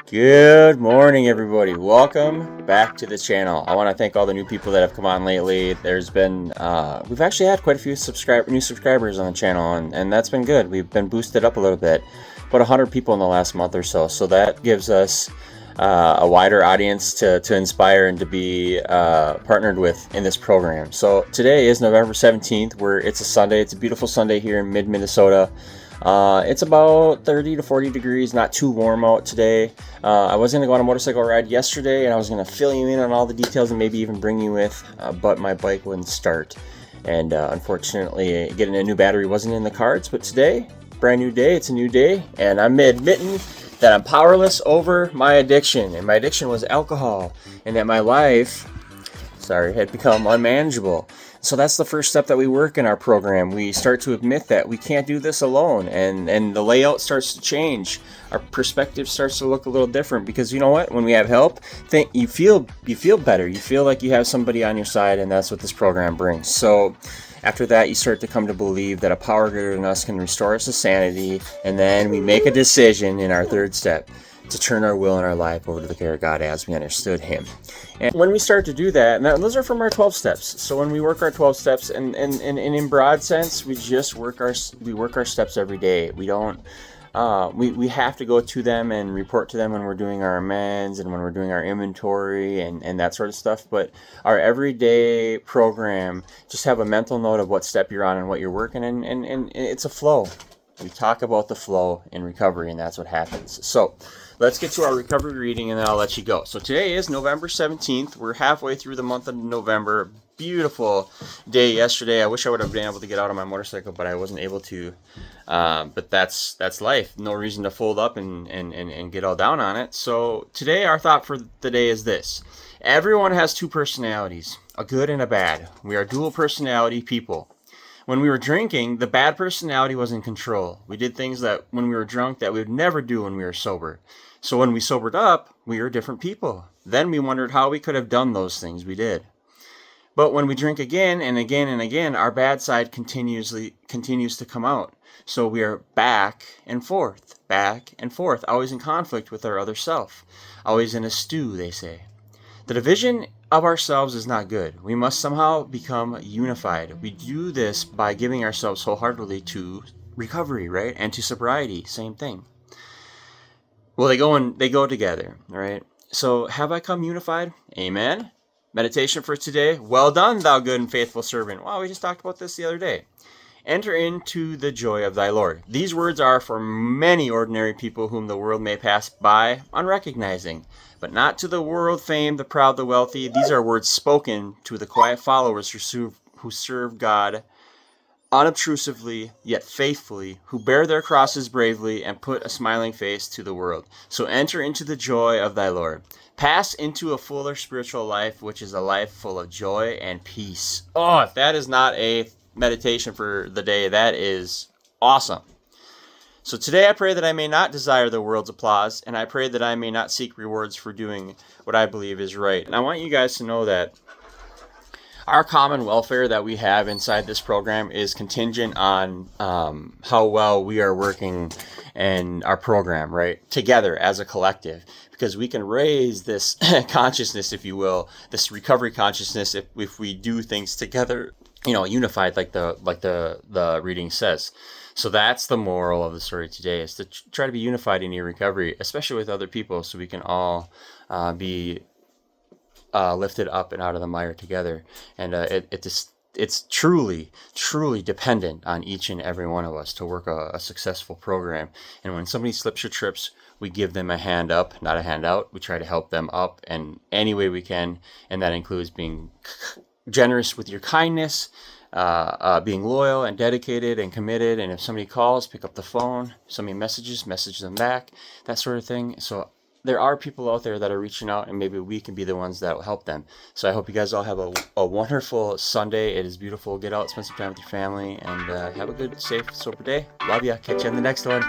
Good morning, everybody. Welcome back to the channel. I want to thank all the new people that have come on lately. There's been, we've actually had quite a few new subscribers on the channel, and that's been good. We've been boosted up a little bit, about 100 people in the last month or so. So that gives us a wider audience to inspire and to be partnered with in this program. So today is November 17th. It's a Sunday. It's a beautiful Sunday here in mid-Minnesota. It's about 30 to 40 degrees, not too warm out today. I was going to go on a motorcycle ride yesterday, and I was going to fill you in on all the details and maybe even bring you with, but my bike wouldn't start. And unfortunately, getting a new battery wasn't in the cards. But today, brand new day, it's a new day, and I'm admitting that I'm powerless over my addiction. And my addiction was alcohol, and that my life, had become unmanageable. So that's the first step that we work in our program. We start to admit that we can't do this alone, and the layout starts to change. Our perspective starts to look a little different, because you know what? When we have help, you feel better. You feel like you have somebody on your side, and that's what this program brings. So after that, you start to come to believe that a power greater than us can restore us to sanity, and then we make a decision in our third step to turn our will and our life over to the care of God as we understood Him. And when we start to do that, and those are from our 12 steps. So when we work our 12 steps, and in broad sense, we just work our steps every day. We don't. We have to go to them and report to them when we're doing our amends and when we're doing our inventory and that sort of stuff. But our everyday program, just have a mental note of what step you're on and what you're working in, and it's a flow. We talk about the flow in recovery, and that's what happens. So let's get to our recovery reading, and then I'll let you go. So today is November 17th. We're halfway through the month of November. Beautiful day yesterday. I wish I would have been able to get out on my motorcycle, but I wasn't able to. But that's life. No reason to fold up and get all down on it. So today our thought for the day is this. Everyone has two personalities, a good and a bad. We are dual personality people. When we were drinking, the bad personality was in control. We did things that when we were drunk that we would never do when we were sober. So when we sobered up, we were different people. Then we wondered how we could have done those things we did. But when we drink again and again and again, our bad side continues to come out. So we are back and forth, always in conflict with our other self, always in a stew, they say. The division of ourselves is not good. We must somehow become unified. We do this by giving ourselves wholeheartedly to recovery, right? And to sobriety, same thing. Well, they go together, right? So have I come unified? Amen. Meditation for today. Well done, thou good and faithful servant. Wow, we just talked about this the other day. Enter into the joy of thy Lord. These words are for many ordinary people whom the world may pass by unrecognizing, but not to the world famed, the proud, the wealthy. These are words spoken to the quiet followers who serve God unobtrusively yet faithfully, who bear their crosses bravely and put a smiling face to the world. So enter into the joy of thy Lord. Pass into a fuller spiritual life, which is a life full of joy and peace. Oh, if that is not a meditation for the day, that is awesome. So today I pray that I may not desire the world's applause, and I pray that I may not seek rewards for doing what I believe is right. And I want you guys to know that our common welfare that we have inside this program is contingent on how well we are working in our program, right? Together as a collective. Because we can raise this consciousness, if you will, this recovery consciousness if we do things together, unified, like the reading says. So that's the moral of the story today, is to try to be unified in your recovery, especially with other people, so we can all be lifted up and out of the mire together. And it's truly dependent on each and every one of us to work a successful program. And when somebody slips or trips, we give them a hand up, not a hand out. We try to help them up in any way we can, and that includes being generous with your kindness, being loyal and dedicated and committed. And if somebody calls, pick up the phone. If somebody message them back, that sort of thing. So there are people out there that are reaching out, and maybe we can be the ones that will help them. So I hope you guys all have a wonderful Sunday. It is beautiful. Get out, spend some time with your family, and have a good, safe, sober day. Love ya. Catch you in the next one.